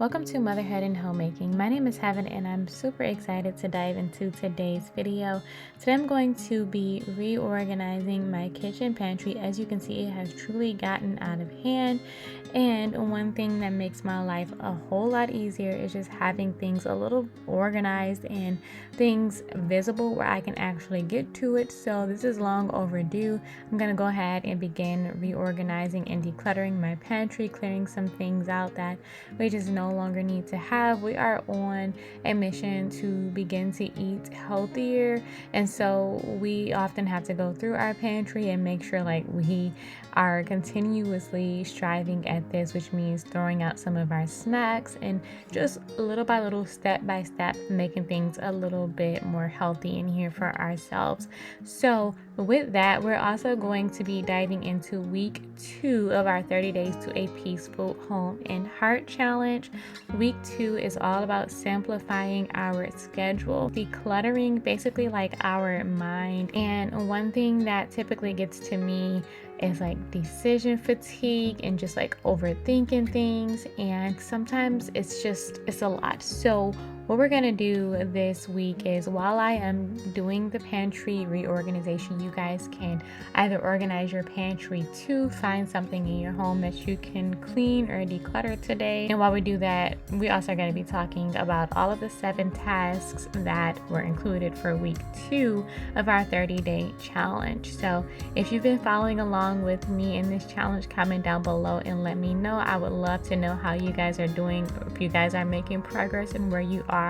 Welcome to Motherhood and Homemaking. My name is Heaven and I'm super excited to dive into today's video. Today I'm going to be reorganizing my kitchen pantry. As you can see, it has truly gotten out of hand. And one thing that makes my life a whole lot easier is just having things a little organized and things visible where I can actually get to it. So this is long overdue. I'm going to go ahead and begin reorganizing and decluttering my pantry, clearing some things out that we just no longer need to have. We are on a mission to begin to eat healthier, and so we often have to go through our pantry and make sure like we are continuously striving at this, which means throwing out some of our snacks and just little by little, step by step, making things a little bit more healthy in here for ourselves. So with that, we're also going to be diving into week 2 of our 30 days to a peaceful home and heart challenge. Week 2 is all about simplifying our schedule, decluttering basically like our mind. And one thing that typically gets to me is like decision fatigue and just like overthinking things, and sometimes it's a lot. So what we're gonna do this week is, while I am doing the pantry reorganization, you guys can either organize your pantry to find something in your home that you can clean or declutter today. And while we do that, we also are going to be talking about all of the 7 tasks that were included for week 2 of our 30-day challenge. So if you've been following along with me in this challenge, comment down below and let me know. I would love to know how you guys are doing, if you guys are making progress and where you are.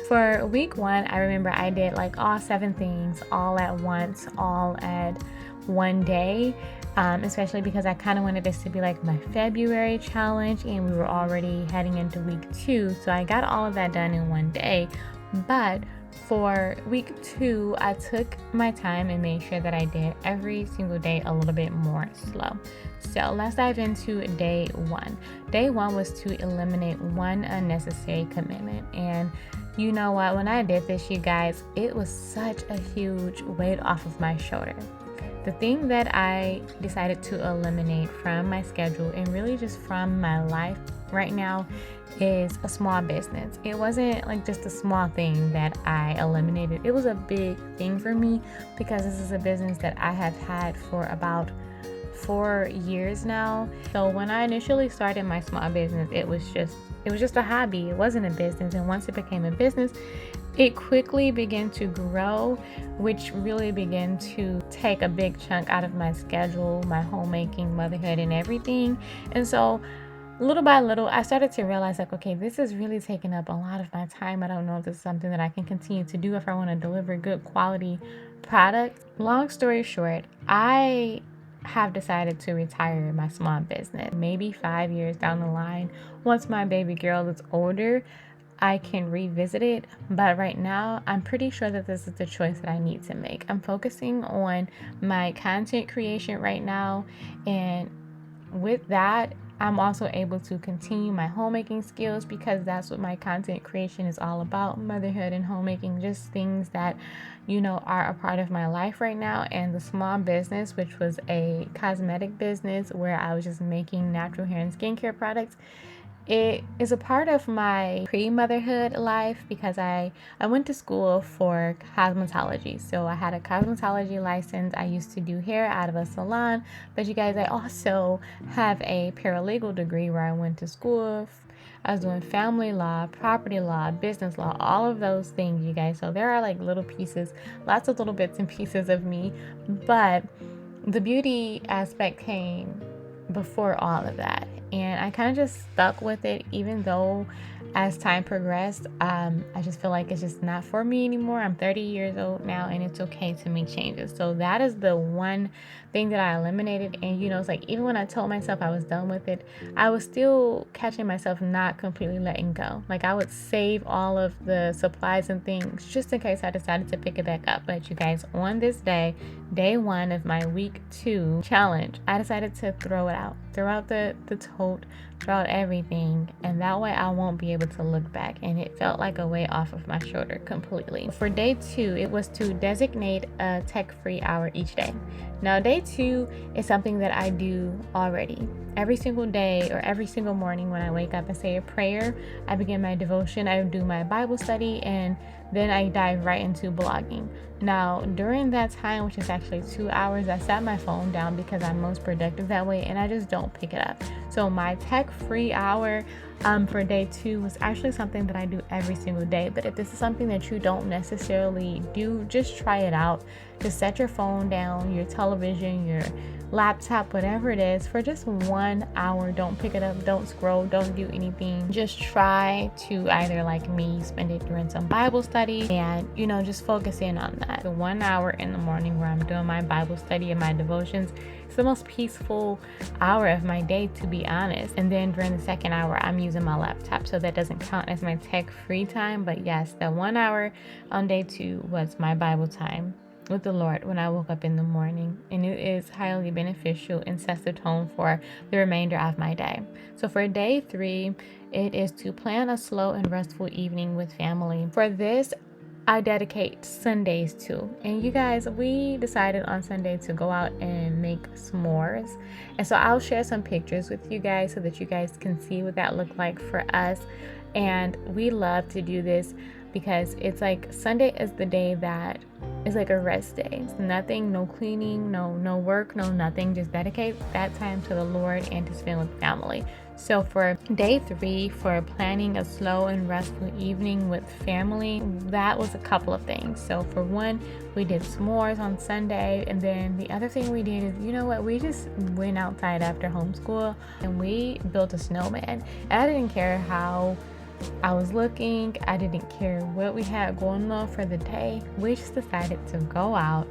For week 1, I remember I did like all 7 things all at once, all at one day, especially because I kind of wanted this to be like my February challenge, and we were already heading into week 2, so I got all of that done in one day. But for week 2, I took my time and made sure that I did every single day a little bit more slow. So let's dive into day 1. Day 1 was to eliminate one unnecessary commitment. And you know what? When I did this, you guys, it was such a huge weight off of my shoulder. The thing that I decided to eliminate from my schedule and really just from my life right now is a small business. It wasn't like just a small thing that I eliminated. It was a big thing for me because this is a business that I have had for about 4 years now. So when I initially started my small business, it was just a hobby. It wasn't a business. And once it became a business, it quickly began to grow, which really began to take a big chunk out of my schedule, my homemaking, motherhood, and everything. And so little by little, I started to realize like, okay, this is really taking up a lot of my time. I don't know if this is something that I can continue to do if I want to deliver good quality product. Long story short, I have decided to retire my small business. Maybe 5 years down the line, once my baby girl is older, I can revisit it. But right now, I'm pretty sure that this is the choice that I need to make. I'm focusing on my content creation right now, and with that, I'm also able to continue my homemaking skills, because that's what my content creation is all about. Motherhood and homemaking, just things that, are a part of my life right now. And the small business, which was a cosmetic business where I was just making natural hair and skincare products, it is a part of my pre-motherhood life because I went to school for cosmetology. So I had a cosmetology license. I used to do hair out of a salon. But you guys, I also have a paralegal degree where I went to school. I was doing family law, property law, business law, all of those things, you guys. So there are like little pieces, lots of little bits and pieces of me. But the beauty aspect came before all of that, and I kind of just stuck with it, even though as time progressed, I just feel like it's just not for me anymore. I'm 30 years old now, and it's okay to make changes. So that is the one thing that I eliminated. And it's like, even when I told myself I was done with it, I was still catching myself not completely letting go. Like, I would save all of the supplies and things just in case I decided to pick it back up. But you guys, on this day 1 of my week 2 challenge, I decided to throw it out, throw out the tote, throughout everything, and that way I won't be able to look back, and it felt like a weight off of my shoulder completely. For day 2, it was to designate a tech-free hour each day. Now day 2 is something that I do already. Every single day or every single morning when I wake up and say a prayer, I begin my devotion, I do my Bible study, and then I dive right into blogging. Now, during that time, which is actually 2 hours, I set my phone down because I'm most productive that way, and I just don't pick it up. So my tech-free hour for day 2 was actually something that I do every single day. But if this is something that you don't necessarily do, just try it out. Just set your phone down, your television, your laptop, whatever it is, for just 1 hour. Don't pick it up, don't scroll, don't do anything. Just try to, either like me, spend it during some Bible study, and just focus in on that. The 1 hour in the morning where I'm doing my Bible study and my devotions, it's the most peaceful hour of my day, to be honest. And then during the second hour, I'm using my laptop, so that doesn't count as my tech free time. But yes, the 1 hour on day 2 was my Bible time with the Lord when I woke up in the morning, and it is highly beneficial and sets the tone for the remainder of my day. So for day 3, it is to plan a slow and restful evening with family. For this, I dedicate Sundays to. And you guys, we decided on Sunday to go out and make s'mores. And so I'll share some pictures with you guys so that you guys can see what that looked like for us. And we love to do this because it's like Sunday is the day that is like a rest day. It's nothing, no cleaning, no work, no nothing. Just dedicate that time to the Lord and to spend with family. So for day 3, for planning a slow and restful evening with family, that was a couple of things. So for one, we did s'mores on Sunday, and then the other thing we did is, we just went outside after homeschool and we built a snowman. And I didn't care how I was looking, I didn't care what we had going on for the day. We just decided to go out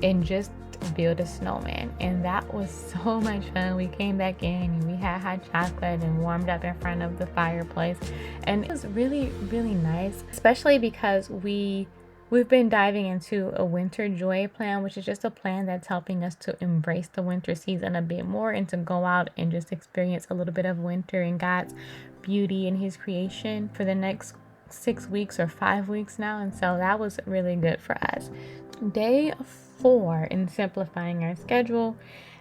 and just build a snowman, and that was so much fun. We came back in and we had hot chocolate and warmed up in front of the fireplace, and it was really, really nice, especially because we've been diving into a winter joy plan, which is just a plan that's helping us to embrace the winter season a bit more and to go out and just experience a little bit of winter and God's beauty in his creation for the next 6 weeks or 5 weeks now. And so that was really good for us. Day 4 in simplifying our schedule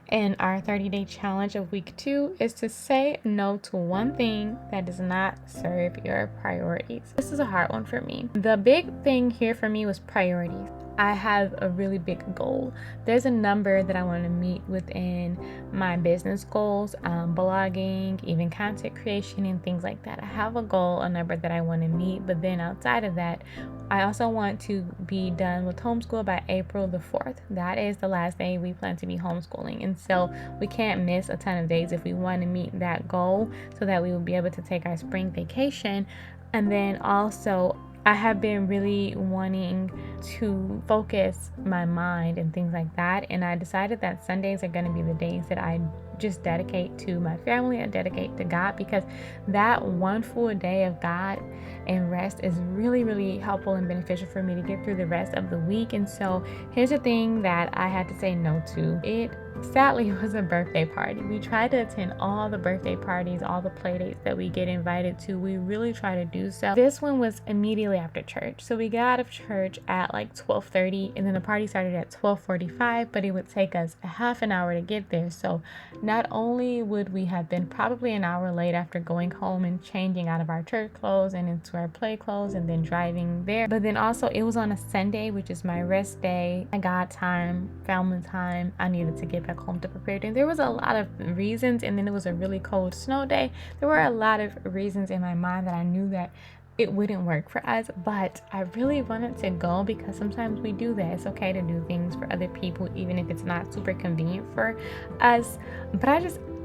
and our 30-day challenge of week 2 is to say no to one thing that does not serve your priorities. This is a hard one for me. The big thing here for me was priorities. I have a really big goal. There's a number that I want to meet within my business goals, blogging, even content creation and things like that. I have a goal, a number that I want to meet, but then outside of that, I also want to be done with homeschool by April the 4th. That is the last day we plan to be homeschooling. And so we can't miss a ton of days if we want to meet that goal so that we will be able to take our spring vacation. And then also, I have been really wanting to focus my mind and things like that. And I decided that Sundays are going to be the days that I just dedicate to my family and dedicate to God, because that one full day of God and rest is really, really helpful and beneficial for me to get through the rest of the week. And so here's the thing that I had to say no to. It sadly was a birthday party. We try to attend all the birthday parties, all the play dates that we get invited to. We really try to do so. This one was immediately after church. So we got out of church at like 12:30, and then the party started at 12:45, but it would take us a half an hour to get there. So not only would we have been probably an hour late after going home and changing out of our church clothes and into our play clothes and then driving there, but then also it was on a Sunday, which is my rest day. I got time, family time. I needed to get back home to prepare. And there was a lot of reasons, and then it was a really cold snow day. There were a lot of reasons in my mind that I knew that it wouldn't work for us, but I really wanted to go because sometimes we do that. It's okay to do things for other people even if it's not super convenient for us. But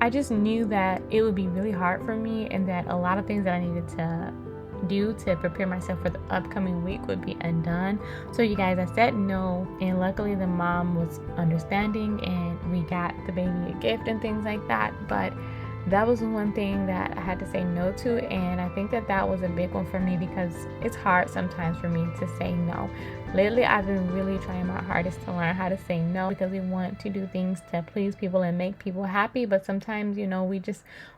I just knew that it would be really hard for me, and that a lot of things that I needed to do to prepare myself for the upcoming week would be undone. So you guys, I said no, and luckily the mom was understanding and we got the baby a gift and things like that. But that was one thing that I had to say no to, and I think that that was a big one for me because it's hard sometimes for me to say no. Lately, I've been really trying my hardest to learn how to say no, because we want to do things to please people and make people happy, but sometimes,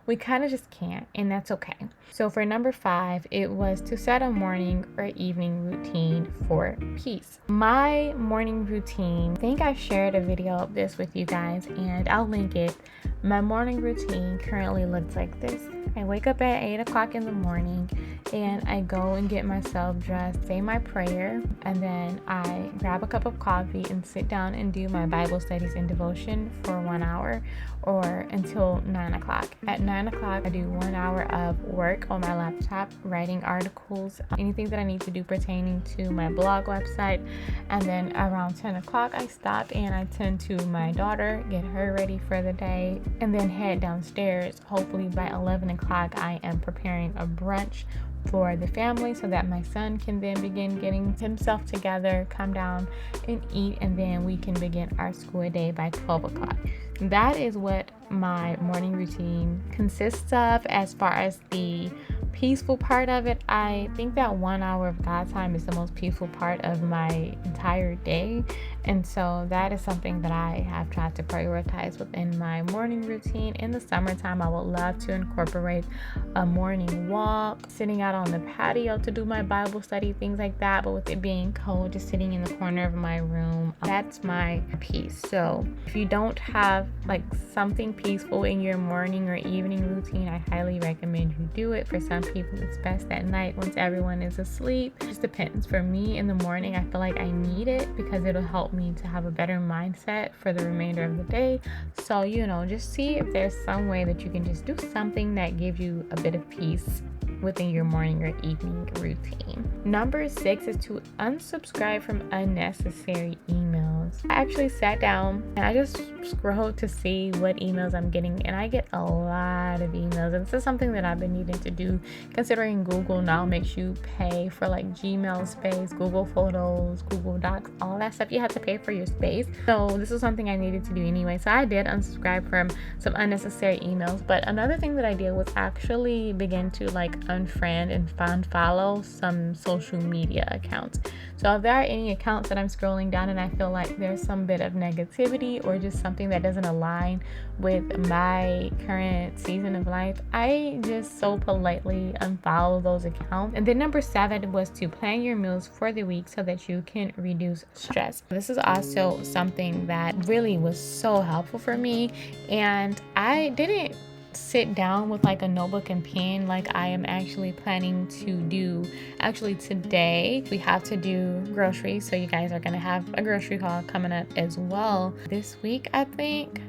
we kind of just can't, and that's okay. So for number 5, it was to set a morning or evening routine for peace. My morning routine, I think I shared a video of this with you guys, and I'll link it. My morning routine currently looks like this. I wake up at 8 o'clock in the morning, and I go and get myself dressed, say my prayer, and then I grab a cup of coffee and sit down and do my Bible studies and devotion for 1 hour, or until 9 o'clock. At 9 o'clock, I do 1 hour of work on my laptop, writing articles, anything that I need to do pertaining to my blog website. And then around 10 o'clock, I stop and I tend to my daughter, get her ready for the day, and then head downstairs. Hopefully by 11 o'clock, I am preparing a brunch for the family so that my son can then begin getting himself together, come down and eat, and then we can begin our school day by 12 o'clock. That is what my morning routine consists of. As far as the peaceful part of it, I think that 1 hour of God time is the most peaceful part of my entire day. And so that is something that I have tried to prioritize within my morning routine. In the summertime, I would love to incorporate a morning walk, sitting out on the patio to do my Bible study, things like that. But with it being cold, just sitting in the corner of my room, that's my peace. So if you don't have like something peaceful in your morning or evening routine, I highly recommend you do it. For some people, it's best at night once everyone is asleep. It just depends. For me, in the morning, I feel like I need it because it'll help me to have a better mindset for the remainder of the day. So, just see if there's some way that you can just do something that gives you a bit of peace within your morning or evening routine. Number 6 is to unsubscribe from unnecessary emails. I actually sat down and I just scrolled to see what emails I'm getting, and I get a lot of emails. And this is something that I've been needing to do, considering Google now makes you pay for like Gmail space, Google Photos, Google Docs, all that stuff. You have to pay for your space. So this is something I needed to do anyway. So I did unsubscribe from some unnecessary emails. But another thing that I did was actually begin to like unfriend and unfollow some social media accounts. So if there are any accounts that I'm scrolling down and I feel like there's some bit of negativity or just something that doesn't align with my current season of life, I just so politely unfollow those accounts. And then number 7 was to plan your meals for the week so that you can reduce stress. This is also something that really was so helpful for me, and I didn't sit down with like a notebook and pen like I am actually planning to do. Actually, today we have to do groceries, so you guys are gonna have a grocery haul coming up as well this week. I think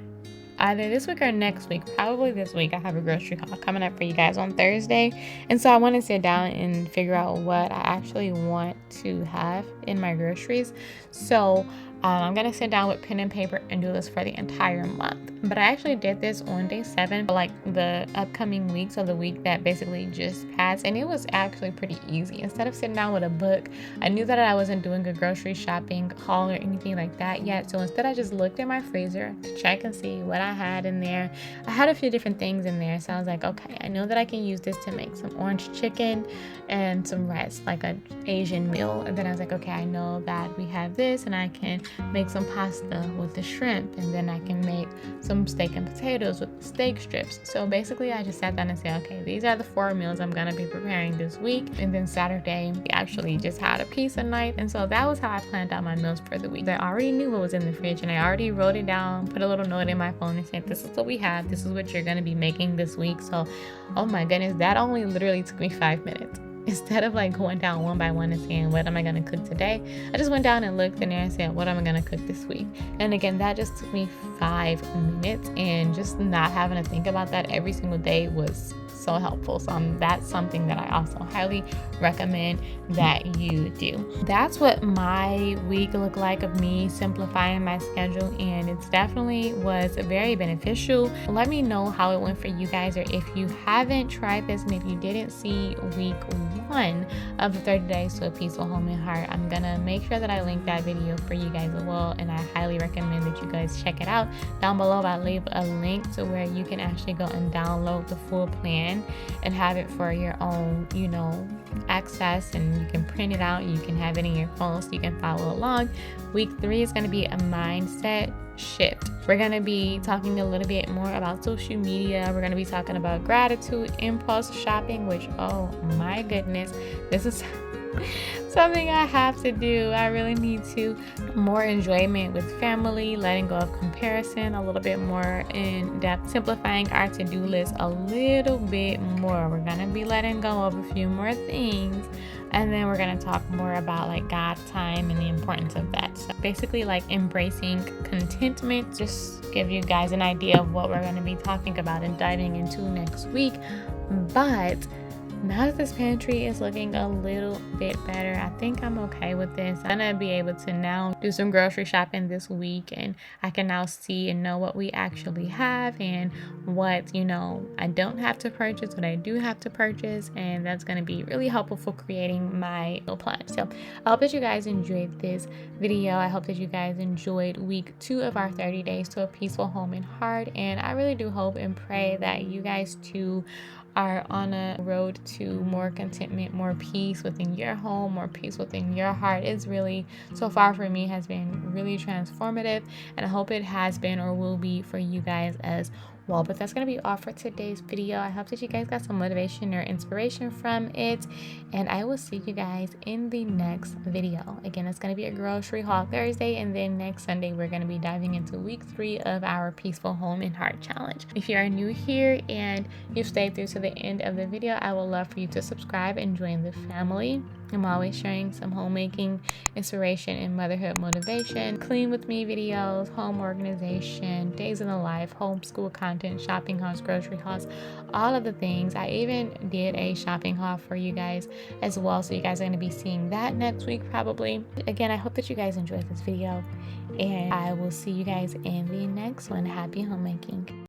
either this week or next week, probably this week, I have a grocery haul coming up for you guys on Thursday. And so I want to sit down and figure out what I actually want to have in my groceries. So I'm going to sit down with pen and paper and do this for the entire month. But I actually did this on day 7, like the upcoming week, so the week that basically just passed. And it was actually pretty easy. Instead of sitting down with a book, I knew that I wasn't doing a grocery shopping haul or anything like that yet. So instead, I just looked at my freezer to check and see what I had in there. I had a few different things in there. So I was like, okay, I know that I can use this to make some orange chicken and some rice, like an Asian meal. And then I was like, okay, I know that we have this, and I can make some pasta with the shrimp, and then I can make some steak and potatoes with the steak strips. So basically, I just sat down and said, okay, these are the 4 meals I'm gonna be preparing this week. And then Saturday, we actually just had a pizza night. And so that was how I planned out my meals for the week. I already knew what was in the fridge, and I already wrote it down, put a little note in my phone and said, this is what we have, this is what you're gonna be making this week. So, oh my goodness, that only literally took me 5 minutes. Instead of like going down one by one and saying, what am I going to cook today? I just went down and looked in there and said, what am I going to cook this week? And again, that just took me 5 minutes, and just not having to think about that every single day was so helpful. So that's something that I also highly recommend that you do. That's what my week looked like of me simplifying my schedule, and it's definitely was very beneficial. Let me know how it went for you guys, or if you haven't tried this and if you didn't see week one of the 30 days to a peaceful home and heart. I'm gonna make sure that I link that video for you guys as well, and I highly recommend that you guys check it out. Down below I'll leave a link to where you can actually go and download the full plan and have it for your own, access, and you can print it out, you can have it in your phone so you can follow along. Week 3 is going to be a mindset shift. We're going to be talking a little bit more about social media. We're going to be talking about gratitude, impulse shopping, which, oh my goodness, this is something I have to do. I really need to. More enjoyment with family, letting go of comparison a little bit more in depth, simplifying our to-do list a little bit more. We're going to be letting go of a few more things, and then we're going to talk more about like God time and the importance of that. So basically like embracing contentment. Just give you guys an idea of what we're going to be talking about and diving into next week. But now that this pantry is looking a little bit better, I think I'm okay with this. I'm gonna be able to now do some grocery shopping this week, and I can now see and know what we actually have and what I don't have to purchase, what I do have to purchase, and that's going to be really helpful for creating my meal plan. So I hope that you guys enjoyed this video. I hope that you guys enjoyed week 2 of our 30 days to a peaceful home and heart, and I really do hope and pray that you guys too are on a road to more contentment, more peace within your home, more peace within your heart. It's really, so far for me, has been really transformative, and I hope it has been or will be for you guys as well. But that's going to be all for today's video. I hope that you guys got some motivation or inspiration from it, and I will see you guys in the next video. Again, it's going to be a grocery haul Thursday, and then next Sunday we're going to be diving into week 3 of our peaceful home and heart challenge. If you are new here and you've stayed through to the end of the video, I would love for you to subscribe and join the family. I'm always sharing some homemaking inspiration and motherhood motivation, clean with me videos, home organization, days in the life, homeschool content, shopping hauls, grocery hauls, all of the things. I even did a shopping haul for you guys as well, so you guys are going to be seeing that next week probably. Again, I hope that you guys enjoyed this video, and I will see you guys in the next one. Happy homemaking.